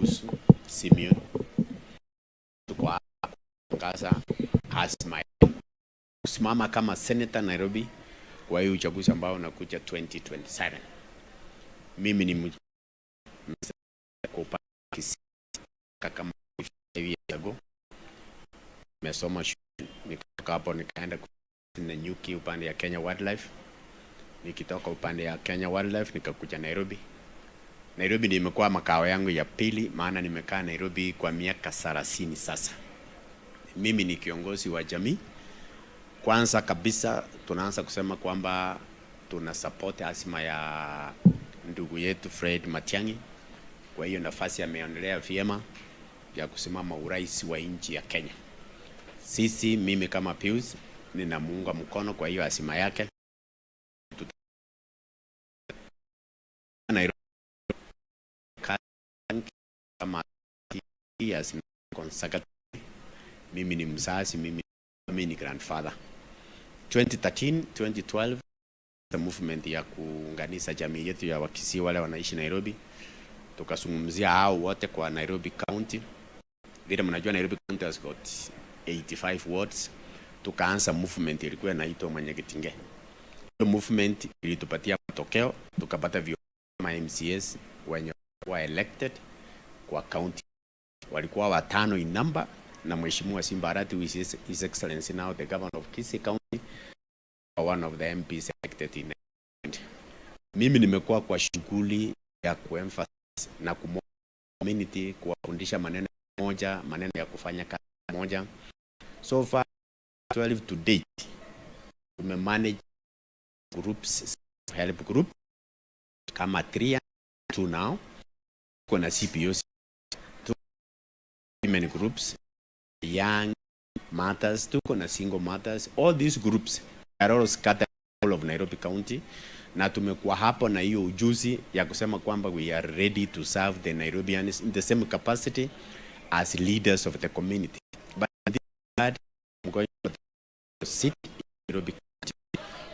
kuhusu Simeon kwa kasa asma kusimama kama senator Nairobi kwa hiyo uchaguzi ambao unakuja 2027. Mimi ni kama 5 years ago nimesoma shule, nikatoka hapo nikaenda na nyuki upande ya Kenya Wildlife. Nikitoka upande ya Kenya Wildlife nikakuja Nairobi. Nairobi ndio imekuwa makao yangu ya pili, maana nimekaa Nairobi kwa miaka 30 sasa. Mimi ni kiongozi wa jamii. Kwanza kabisa tunaanza kusema kwamba tuna support asima ya ndugu yetu Fred Matiang'I. Kwa hiyo nafasi ameonelea vyema ya kusimama urais wa nchi ya Kenya. Mimi kama Pius ninamuunga mkono kwa hiyo asima yake. Kama mimi ni mzazi, mimi ni grandfather. 2013, 2012 the movement ya kuunganisha jamii yetu ya Wakisii wale wanaishi Nairobi. Tukazungumzia hao wote kwa Nairobi County. Vile mnajua Nairobi County has got 85 wards. Tukaanza movement ilikuwa inaitwa Mwanyagitinge. Hiyo movement ilitupatia matokeo, tukapata viongozi kama MCS wenye wa elected kwa county. Walikuwa 5 in number na Mheshimiwa Simba Arati, who is His Excellency now the governor of Kisii County, one of the MPs elected in. Mimi nimekuwa kwa shughuli ya kuemphasize na community kuwafundisha maneno moja, maneno ya kufanya kazi moja. So far 12 to date we manage groups, help group kama 3 to now. Kuna CPOs, 2 women groups, young mothers, tuko na single mothers. All these groups are all scattered all of Nairobi County, na tumekuwa hapo na hiyo ujuzi ya kusema kwamba we are ready to serve the Nairobians in the same capacity as leaders of the community. But I'm going to sit in Nairobi County.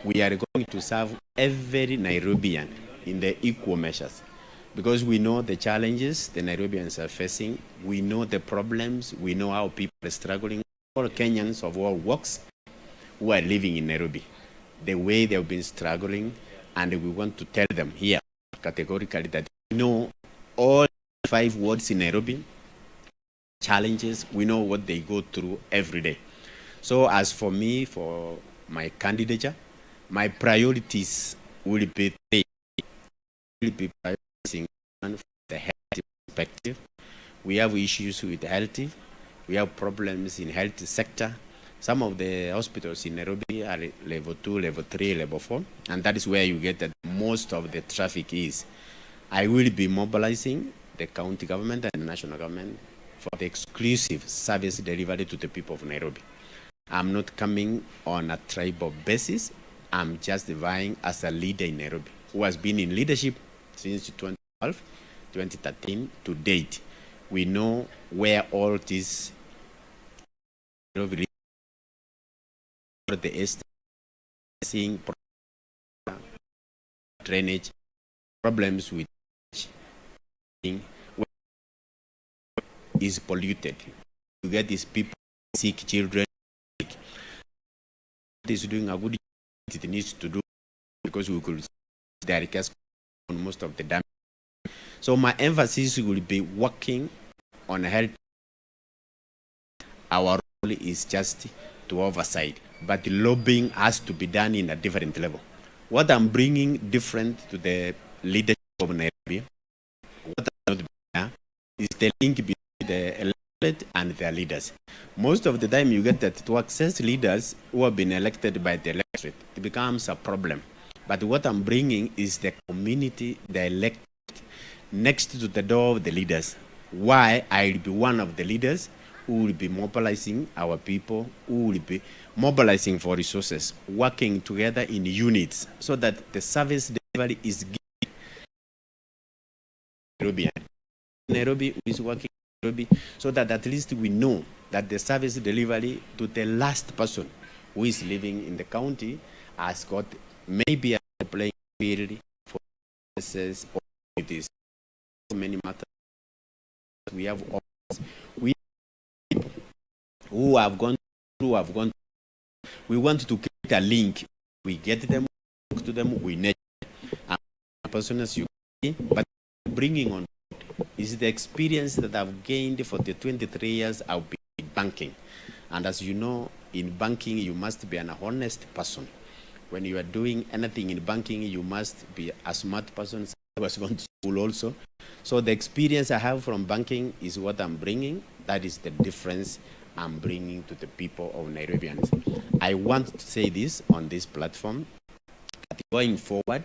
We are going to serve every Nairobian in the equal measures, because we know the challenges the Nairobians are facing, we know the problems, we know how people are struggling. All Kenyans of all walks who are living in Nairobi, the way they have been struggling, and we want to tell them here categorically that we know all 5 wards in Nairobi challenges, we know what they go through every day. So as for me, for my candidature, my priorities will be 3. Will be prioritizing from the health perspective. We have issues with health. We have problems in health sector. Some of the hospitals in Nairobi are level 2, level 3, level 4, and that is where you get that most of the traffic is. I will be mobilizing the county government and the national government for the exclusive service delivery to the people of Nairobi. I'm not coming on a tribal basis. I'm just vying as a leader in Nairobi who has been in leadership since 2012, 2013 to date. We know where all this the east seeing drainage problems with is polluted. You get these people sick, children. It is doing a good job it needs to do, because we could their request on most of the damage. So my emphasis will be working on health. Our role is just to oversight, but the lobbying has to be done in a different level. What I'm bringing different to the leadership of Nairobi, what I'm not bringing is the link between the elected and their leaders. Most of the time you get that to access leaders who have been elected by the electorate, it becomes a problem. But what I'm bringing is the community, the elected, next to the door of the leaders. Why I'll be one of the leaders who will be mobilizing our people, who will be mobilizing for resources, working together in units so that the service delivery is given. Nairobi is working in Nairobi so that at least we know that the service delivery to the last person who is living in the county has got maybe a playing field for services or it is many matters we have officers, we have people who have gone. We want to create a link. We get them, talk to them, we net. A person as you see, but bringing on is the experience that I've gained for the 23 years I've been in banking. And as you know, in banking, you must be an honest person. When you are doing anything in banking, you must be a smart person. I was going to school also. So the experience I have from banking is what I'm bringing. That is the difference I'm bringing to the people of Nairobians. I want to say this on this platform. That going forward,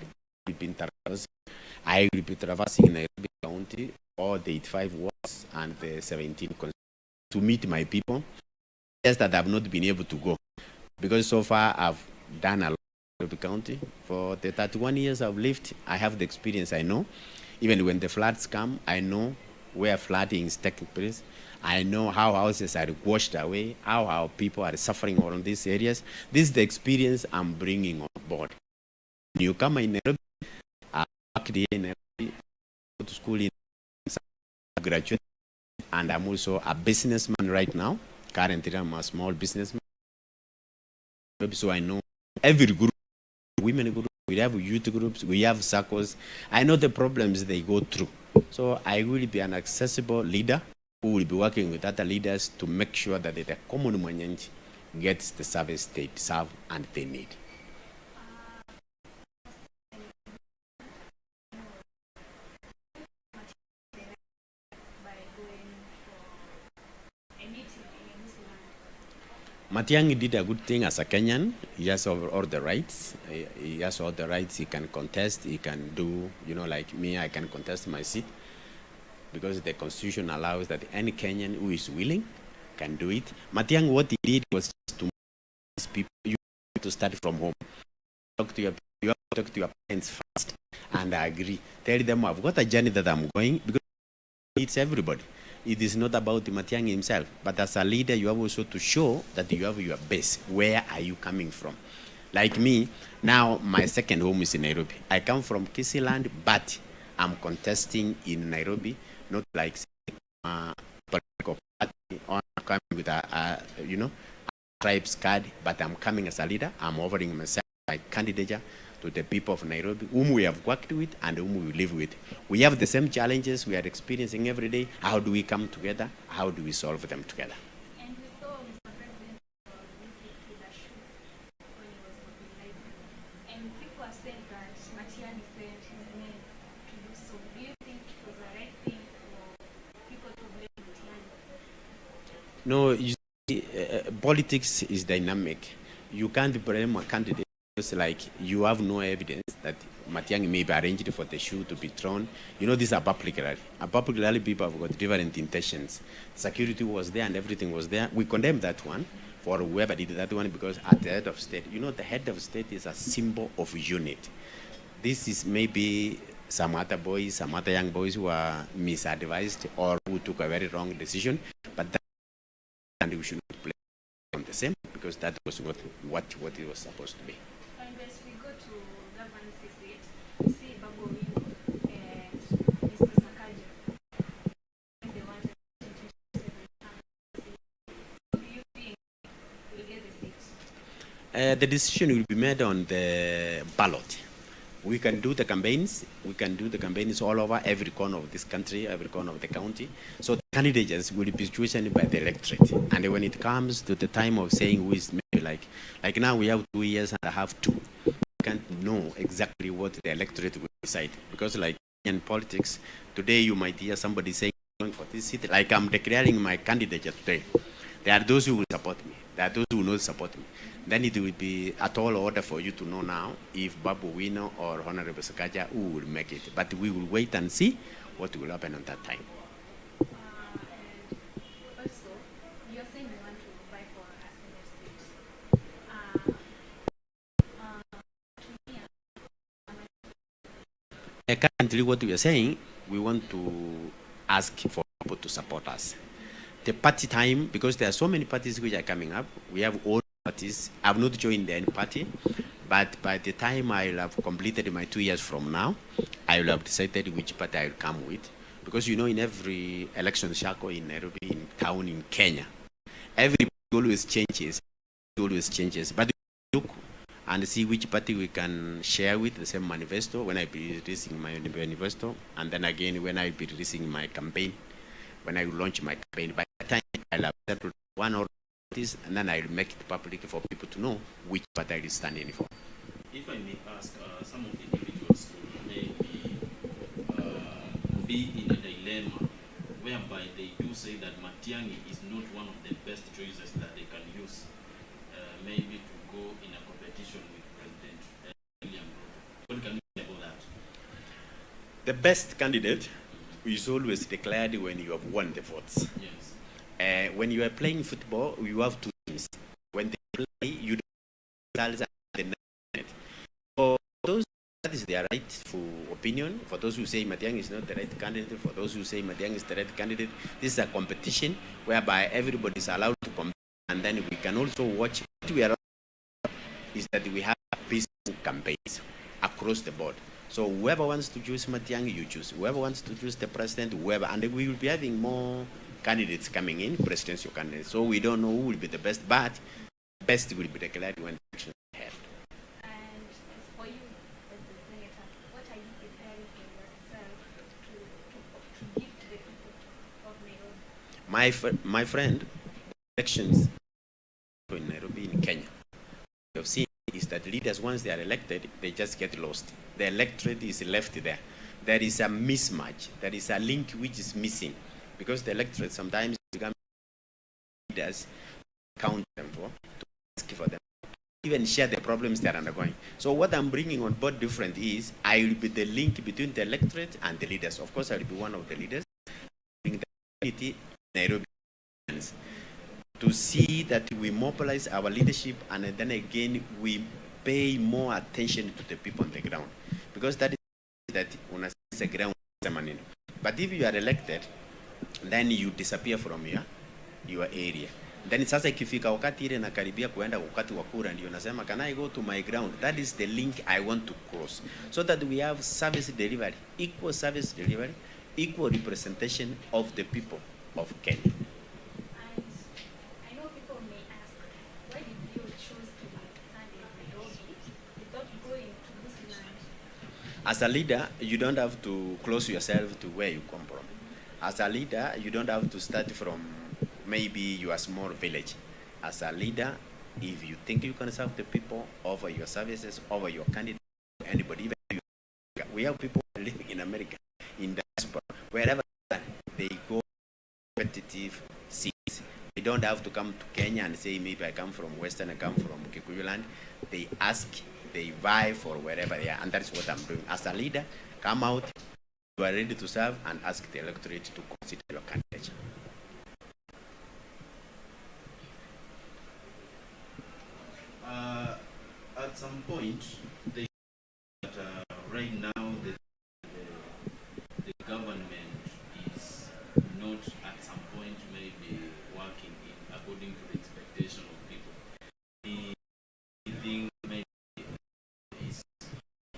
I will be traversing Nairobi County, all the 85 wards and the 17 to meet my people. Yes, that I've not been able to go because so far I've done a lot in Nairobi County. For the 31 years I've lived, I have the experience. I know, even when the floods come, I know where flooding is taking place. I know how houses are washed away, how our people are suffering around these areas. This is the experience I'm bringing on board. You come in Nairobi, I worked here in Nairobi, go to school in graduate, and I'm also a businessman right now. Currently, I'm a small businessman. So I know every group, women group, we have youth groups, we have circles. I know the problems they go through. So I will be an accessible leader who will be working with other leaders to make sure that the common mwananchi gets the service they deserve and they need. Matiang'i did a good thing as a Kenyan. He has all the rights. He has all the rights. He can contest. He can do, like me, I can contest my seat because the constitution allows that any Kenyan who is willing can do it. Matiang'i, what he did was just to these people, you have to start from home. You have to talk to your parents first and I agree. Tell them I've got a journey that I'm going because it's everybody. It is not about Matiang'i himself, but as a leader, you have also to show that you have your base. Where are you coming from? Like me, now my second home is in Nairobi. I come from Kisiland, but I'm contesting in Nairobi, not like political party or coming with a tribes card, but I'm coming as a leader. I'm offering myself my candidature to the people of Nairobi, whom we have worked with and whom we live with. We have the same challenges we are experiencing every day. How do we come together? How do we solve them together? And we saw Mr. President leadership when he was mobilizing. And people are saying that Matiang'i said his name to do so. Do you think it was the right thing for people to blame Matiang'i? No, you see, politics is dynamic. You can't blame a candidate. It's like you have no evidence that Matiang'i may be arranged for the shoe to be thrown. This is a public rally. A public rally, people have got different intentions. Security was there and everything was there. We condemn that one for whoever did that one because at the head of state, the head of state is a symbol of unity. This is maybe some other boys, some other young boys who are misadvised or who took a very wrong decision, but that, and we should not play on the same because that was what it was supposed to be. And as we go to governance seat, we see Babu Owino and Mr. Sakaja. They want to do you think will get the seat? The decision will be made on the ballot. We can do the campaigns. We can do the campaigns all over every corner of this country, every corner of the county. So the candidates will be chosen by the electorate. And when it comes to the time of saying who is maybe like now we have 2 years and I have 2. We can't know exactly what the electorate will decide. Because like in politics, today you might hear somebody saying going for this seat. Like I'm declaring my candidature today. There are those who will support me. There are those who will not support me. Then it will be a tall order for you to know now if Babu Owino or Honorable Sakaja who will make it. But we will wait and see what will happen on that time. Also, you're saying you want to buy for a senior state. Currently, what we are saying, we want to ask for people to support us. The party time, because there are so many parties which are coming up, we have all parties. I've not joined any party, but by the time I will have completed my 2 years from now, I will have decided which party I will come with. Because you know, in every election circle in Nairobi, in town, in Kenya, every always changes, But look and see which party we can share with the same manifesto when I be releasing my manifesto, and then again when I be releasing my campaign, when I launch my campaign. By the time I'll have settled one or this, and then I'll make it public for people to know which party I stand in for. If I may ask, some of the individuals who may be in a dilemma whereby they do say that Matiang'i is not one of the best choices that they can use, maybe to go in a competition with President William Ruto. What can you say about that? The best candidate is always declared when you have won the votes. Yes. When you are playing football, you have two teams. When they play, you don't the net. For those, that is their rightful opinion. For those who say Matiang'i is not the right candidate, for those who say Matiang'i is the right candidate, this is a competition whereby everybody is allowed to compete, and then we can also watch. What we are is that we have peaceful campaigns across the board. So whoever wants to choose Matiang'i, you choose. Whoever wants to choose the president, whoever, and we will be having more candidates coming in, presidential candidates. So we don't know who will be the best, but best will be declared when the election is held. And as for you, as the senator, what are you preparing for yourself to give to the people of Nairobi? My friend, elections in Nairobi, in Kenya, we have seen is that leaders, once they are elected, they just get lost. The electorate is left there. There is a mismatch. There is a link which is missing, because the electorate sometimes become leaders, count them for, to ask for them, even share the problems they are undergoing. So what I'm bringing on board different is I will be the link between the electorate and the leaders. Of course, I will be one of the leaders, bring the community Nairobi to see that we mobilize our leadership, and then again we pay more attention to the people on the ground, because that is that unasikiza ground maneno. But if you are elected, then you disappear from your area. Then sasa ikifika wakati ile nakaribia kuenda wakati wa kura, ndio nasema can I go to my ground? That is the link I want to cross, so that we have service delivery, equal service delivery, equal representation of the people of Kenya. As a leader, you don't have to close yourself to where you come from. As a leader, you don't have to start from maybe your small village. As a leader, if you think you can serve the people, offer your services, offer your candidate, anybody, even you, we have people living in America, in diaspora, wherever they go competitive seats. They don't have to come to Kenya and say, maybe I come from Western, I come from Kikuyu land. They ask, they vie for wherever they are, and that's what I'm doing. As a leader, come out, you are ready to serve, and ask the electorate to consider your candidature. At some point, they right now the government is not at some point maybe working according to the expectation of people. The thing maybe is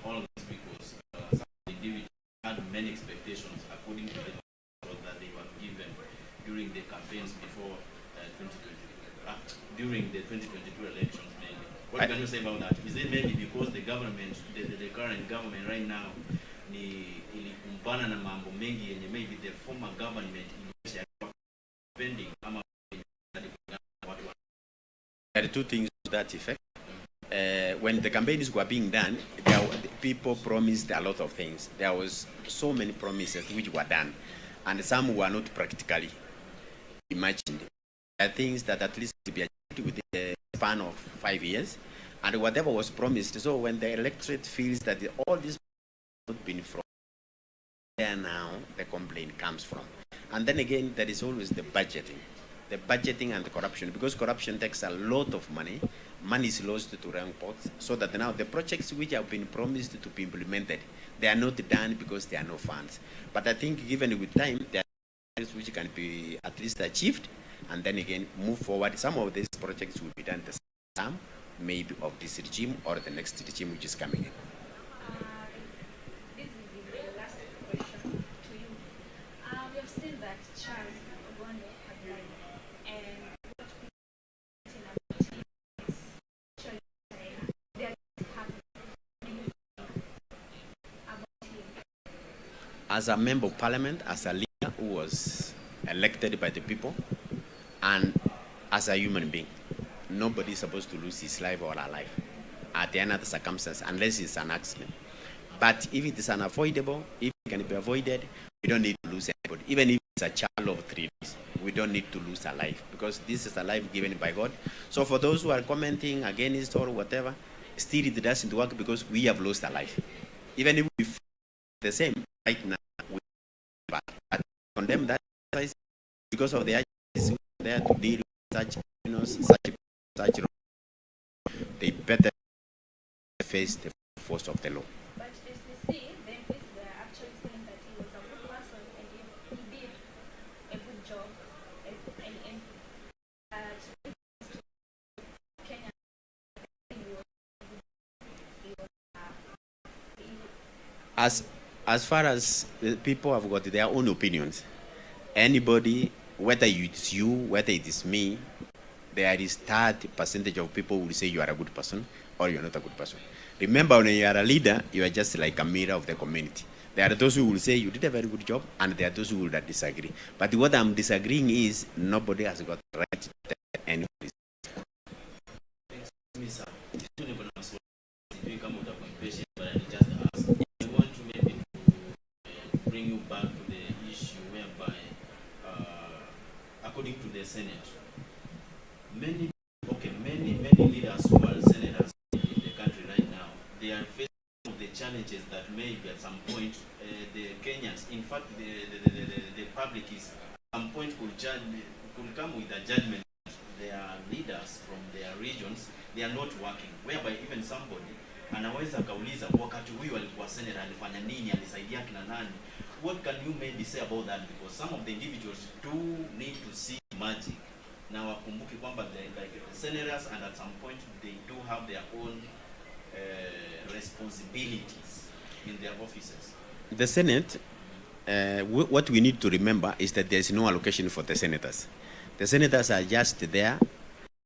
all this because some individuals had many expectations according to the that they were given during the campaigns before 2022, during the 2022 elections maybe. What can you say about that? Is it maybe because the government, the current government right now, ilikumbana na mambo mengi yenye maybe the former government spending? There are two things to that effect. When the campaigns were being done, people promised a lot of things. There was so many promises which were done, and some were not practically imagined. There are things that at least to be achieved within the span of 5 years, and whatever was promised. So when the electorate feels that all this has not been from there, now the complaint comes from. And then again, there is always the budgeting and the corruption, because corruption takes a lot of money. Money is lost to wrong pots, so that now the projects which have been promised to be implemented, they are not done because there are no funds. But I think given with time, there are things which can be at least achieved, and then again move forward. Some of these projects will be done the same, maybe of this regime or the next regime which is coming in. This is the last question to you. seen that Charles Ogonde has died, and what people are about him is actually they are not happy about him. As a member of parliament, as a leader who was elected by the people, and as a human being, nobody is supposed to lose his life or her life at the end of the circumstance unless it's an accident. But if it is unavoidable, if it can be avoided, we don't need to lose anybody. Even if it's a child of 3 days, we don't need to lose a life because this is a life given by God. So for those who are commenting against or whatever, still it doesn't work because we have lost a life. Even if we feel the same right now, we condemn that because of the agencies who are there to deal with such they better face the force of the law. But as we see, the MPs were actually saying that he was a good person and he did a good job as an MP. Kenya, As far as people have got their own opinions, anybody, whether it's you, whether it is me, there is 30% of people who will say you are a good person or you're not a good person. Remember, when you are a leader, you are just like a mirror of the community. There are those who will say you did a very good job, and there are those who will disagree. But what I'm disagreeing is nobody has got the right to tell anybody. I want to maybe bring you back to the issue whereby, according to the Senate, many leaders who are senators in the country right now, they are facing the challenges that maybe at some point the Kenyans, in fact the public is at some point could come with a judgment that their leaders from their regions, they are not working, whereby even somebody anaweza kauliza wakati huyu alikuwa senator alifanya nini, alisaidia kina nani. What can you maybe say about that? Because some of the individuals do need to see magic. Now wakumbuki kwamba like senators, and at some point they do have their own responsibilities in their offices. The Senate, what we need to remember is that there is no allocation for the senators. The senators are just there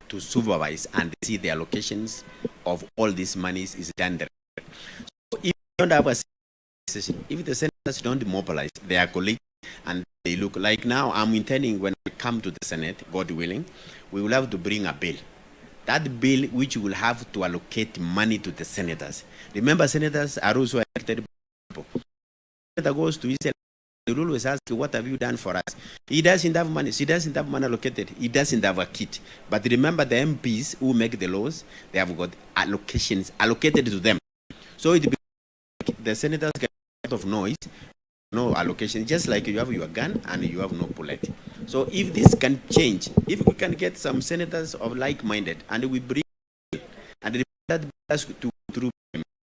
to supervise and see the allocations of all these monies is done there. So if you don't have a session, if the senators don't mobilize their colleagues and they look like now, I'm intending when we come to the Senate, God willing, we will have to bring a bill. That bill which will have to allocate money to the senators. Remember, senators are also elected people. Senator goes to his election, they will always ask, what have you done for us? He doesn't have money. He doesn't have money allocated. He doesn't have a kit. But remember, the MPs who make the laws, they have got allocations allocated to them. So it the senators get a lot of noise, no allocation, just like you have your gun and you have no bullet. So if this can change, if we can get some senators of like-minded and we bring and that has to through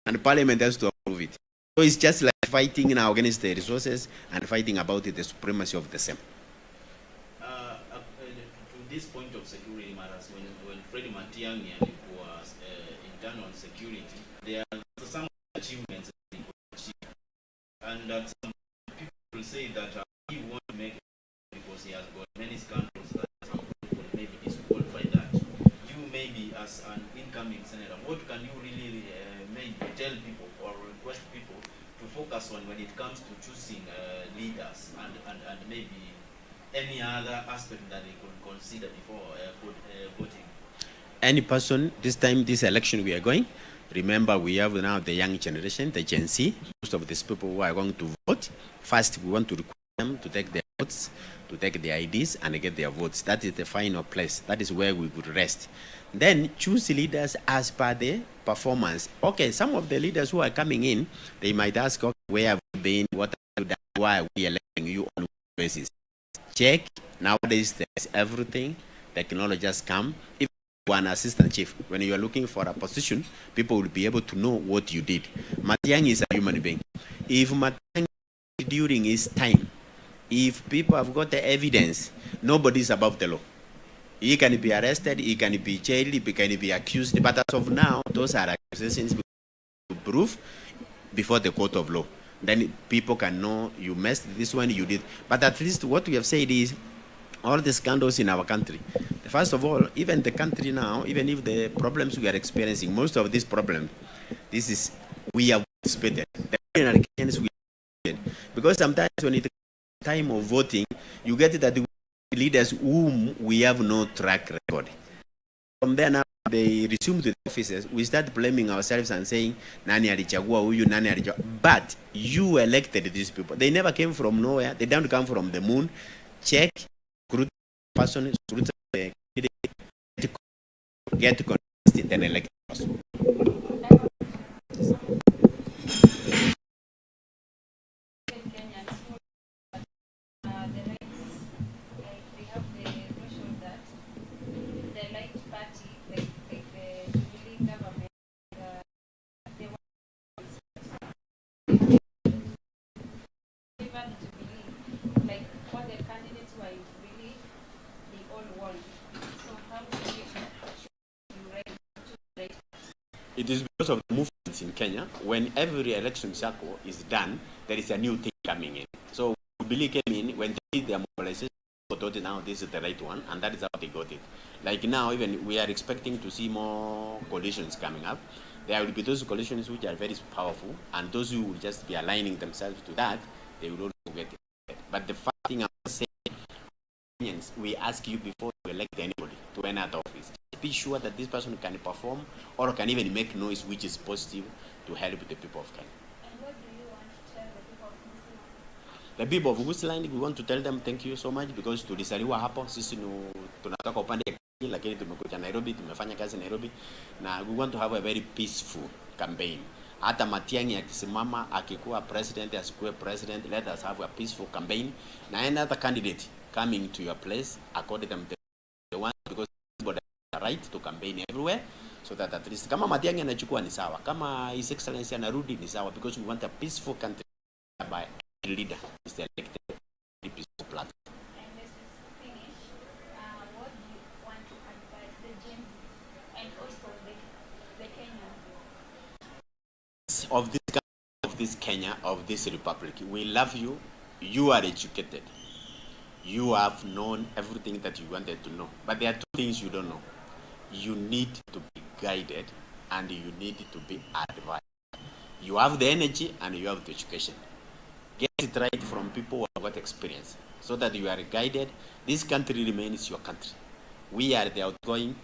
and parliament has to approve it. So it's just like fighting now against the resources and fighting about the supremacy of the same. To this point of security matters, when Freddie Matiang'I'S was internal security, there are some achievements that he could achieve, and that some people will say that he won't make it because he has got many scandals that some people maybe disqualify that. You maybe as an incoming senator, what can you really maybe tell people or request people to focus on when it comes to choosing leaders and maybe any other aspect that they could consider before voting? Any person, this time, this election we are going, remember we have now the young generation, the Gen Z, most of these people who are going to vote. First, we want to require them to take their votes, to take their IDs and get their votes. That is the final place. That is where we would rest. Then choose leaders as per the performance. Okay, some of the leaders who are coming in, they might ask, okay, where have you been? What have you done? Why are we electing you on what basis? Check. Nowadays, there's everything. Technology has come. If you are an assistant chief, when you are looking for a position, people will be able to know what you did. Matiang'I'S is a human being. If Matiang'I'S during his time, if people have got the evidence, nobody is above the law. He can be arrested, he can be jailed, he can be accused. But as of now, those are accusations to prove before the court of law. Then people can know you messed this one, you did. But at least what we have said is all the scandals in our country. First of all, even the country now, even if the problems we are experiencing, most of these problems, this is we have anticipated. The ordinary Kenyans we anticipated. Because sometimes when it's time of voting, you get that the leaders whom we have no track record. From there now, they resume to the offices. We start blaming ourselves and saying, "Nani alichagua huyu, nani alichagua." But you elected these people. They never came from nowhere. They don't come from the moon. Check, recruit person, recruit get to contest, then elect us. It is because of the movements in Kenya. When every election cycle is done, there is a new thing coming in. So Jubilee came in when they did their mobilization. Thought now this is the right one, and that is how they got it. Like now, even we are expecting to see more coalitions coming up. There will be those coalitions which are very powerful, and those who will just be aligning themselves to that, they will also get it. But the first thing I'm saying, we ask you before you elect anybody to enter office, be sure that this person can perform or can even make noise which is positive to help the people of Kenya. And what do you want to tell the people of Muslim? The people of Westland, we want to tell them thank you so much because tulisaliwa hapo, sisi tunatoka upande ya Kenya, lakini tumekuja Nairobi, tumefanya kazi Nairobi, na we want to have a very peaceful campaign. Hata Matiang'i akisimama akikuwa president, asikuwe president, let us have a peaceful campaign. Na any other candidate coming to your place, according to them the one, because everybody has the right to campaign everywhere, so that at least kama Matiang'i anachukua ni sawa, kama His Excellency anarudi ni sawa, because we want a peaceful country by a leader is elected peaceful platform. And this is finished. What do you want to advise the Gen Z and also the Kenyans of this Kenya, of this republic? We love you. You are educated. You have known everything that you wanted to know. But there are two things you don't know. You need to be guided and you need to be advised. You have the energy and you have the education. Get it right from people who have got experience so that you are guided. This country remains your country. We are the outgoing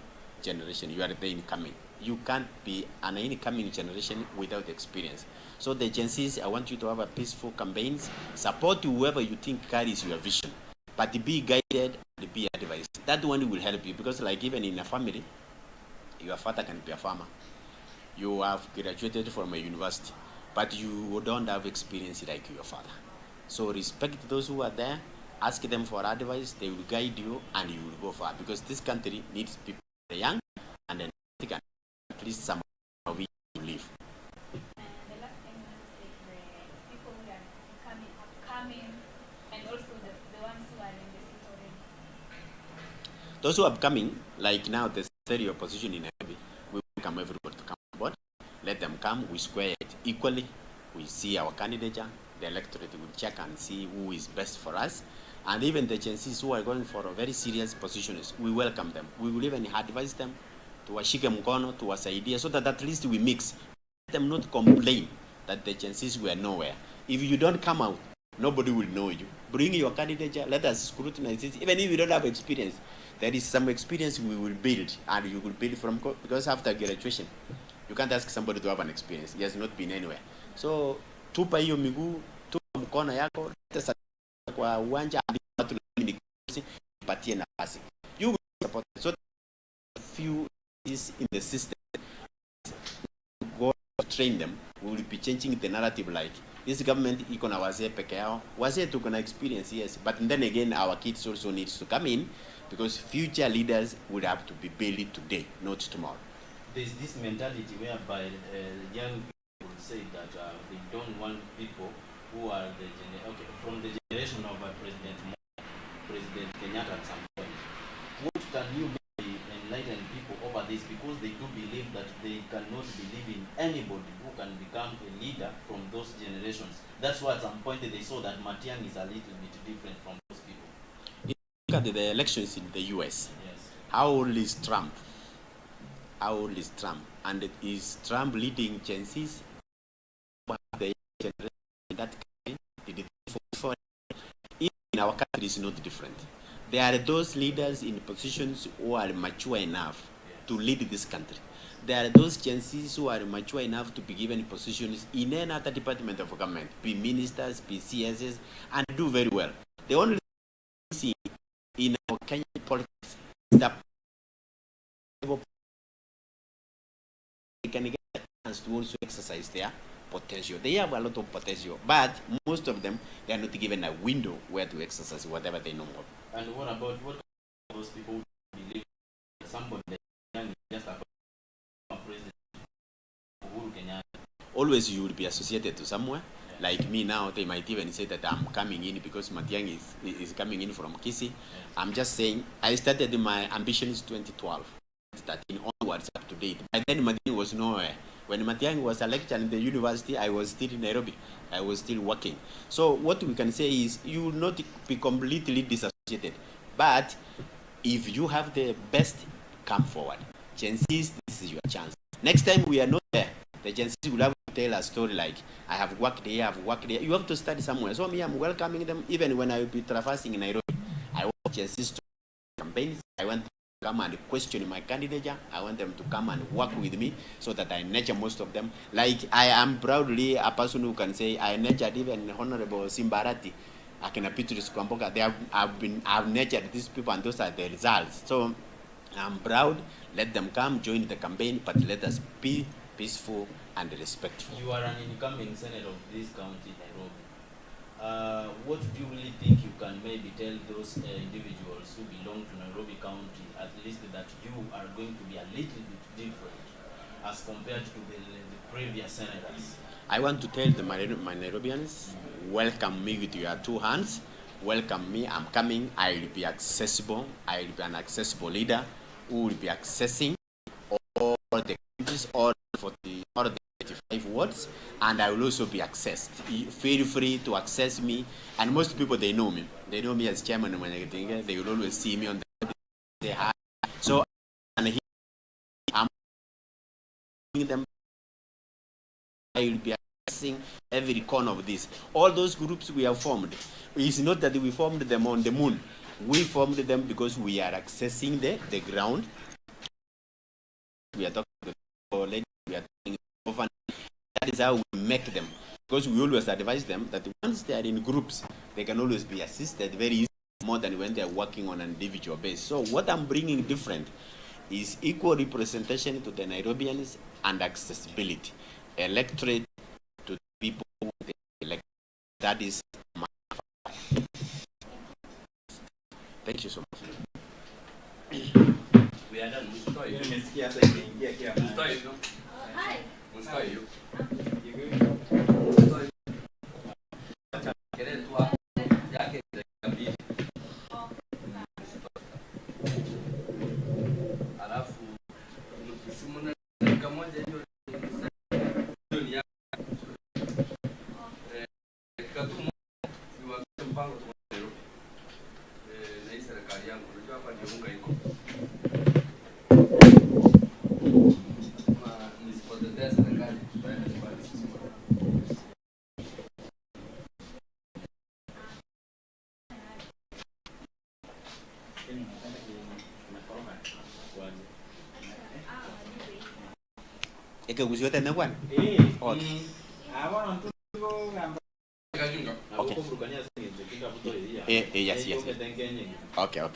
generation. You are the incoming. You can't be an incoming generation without experience. So the Gen Zs, I want you to have a peaceful campaigns. Support whoever you think carries your vision. But be guided and be advised. That one will help you because like even in a family, your father can be a farmer. You have graduated from a university, but you don't have experience like your father. So respect those who are there, ask them for advice, they will guide you and you will go far because this country needs people young and then at least some of it to live. and the last thing is the people who are coming and also the ones who are in the seat already. Those who are coming, like now the steady opposition in Nairobi, we welcome everybody to come on board. Let them come, we square it equally. We see our candidature, the electorate will check and see who is best for us. And even the Gen Zs who are going for a very serious positions, we welcome them. We will even advise them to washike mkono, to wasaidia, so that at least we mix. Let them not complain that the Gen Zs were nowhere. If you don't come out, nobody will know you. Bring your candidature, let us scrutinize it. Even if you don't have experience, there is some experience we will build, and you will build from, because after graduation, you can't ask somebody to have an experience. He has not been anywhere. So, tupa hiyo miguu, tupa mkono yako, leta kwa uwanja, watu patie nafasi. You will support. So, few is in the system, go to train them, we will be changing the narrative like, this government iko na wazee peke yao. Wazee tuko na experience, yes, but then again, our kids also needs to come in, because future leaders would have to be built today, not tomorrow. There's this mentality whereby young people say that they don't want people who are from the generation of President Kenyatta at some point. What can you maybe enlighten people over this because they do believe that they cannot believe in anybody who can become a leader from those generations. That's why at some point they saw that Matiang'I'S is a little bit different from those people. Look at the elections in the US. Yes. How old is Trump? How old is Trump? And is Trump leading Gen Z's? The generation that kind, did it for in our country is not different. There are those leaders in positions who are mature enough to lead this country. There are those Gen Zs who are mature enough to be given positions in any other department of government, be ministers, be CSs, and do very well. The only thing in our Kenyan politics is that they can get a chance to also exercise their potential. They have a lot of potential, but most of them, they are not given a window where to exercise whatever they know of. And what about those people who believe somebody like just a president? Always you will be associated to somewhere. Yeah. Like me now, they might even say that I'm coming in because Matiang'I'S is coming in from Kisii. Yeah. I'm just saying, I started my ambitions 2012, 2013 onwards up to date. By then Matiang'I'S was nowhere. When Matiang'I'S was a lecturer in the university, I was still in Nairobi. I was still working. So what we can say is you will not be completely disassociated. But if you have the best, come forward. Gen Z's, this is your chance. Next time we are not there, the Gen Z's will have to tell a story like, I have worked here, I've worked there. You have to study somewhere. So me, I'm welcoming them. Even when I will be traversing in Nairobi, I want Gen Z's to campaigns. I want them to come and question my candidature. I want them to come and work with me so that I nurture most of them. Like I am proudly a person who can say I nurtured even Honorable Simbarati. Akina Petrus Kwamboka, I've nurtured these people and those are the results. So I'm proud. Let them come, join the campaign, but let us be peaceful and respectful. You are an incoming senator of this county, Nairobi. What do you really think you can maybe tell those individuals who belong to Nairobi County, at least that you are going to be a little bit different as compared to the previous senators? I want to tell my Nairobians, welcome me with your two hands. Welcome me, I'm coming. I will be accessible. I will be an accessible leader who will be accessing all the countries, all the 85 wards, and I will also be accessed. Feel free to access me. And most people, they know me. They know me as chairman of Matiang'I'S. They will always see me on the say hi. So and I'm giving them. I will be accessing every corner of this. All those groups we have formed, it's not that we formed them on the moon. We formed them because we are accessing the ground. We are talking about we are talking about. That is how we make them. Because we always advise them that once they are in groups, they can always be assisted very easily, more than when they are working on an individual basis. So what I'm bringing different is equal representation to the Nairobians and accessibility. Electorate to people who they elect. That is my. Thank you so much. We are done. Hi. Eke gusiyote na kwan? Okay. Okay. Yes. Okay.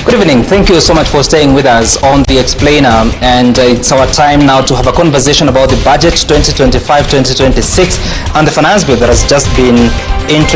Good evening. Thank you so much for staying with us on The Explainer. And it's our time now to have a conversation about the budget 2025-2026 and the finance bill that has just been introduced.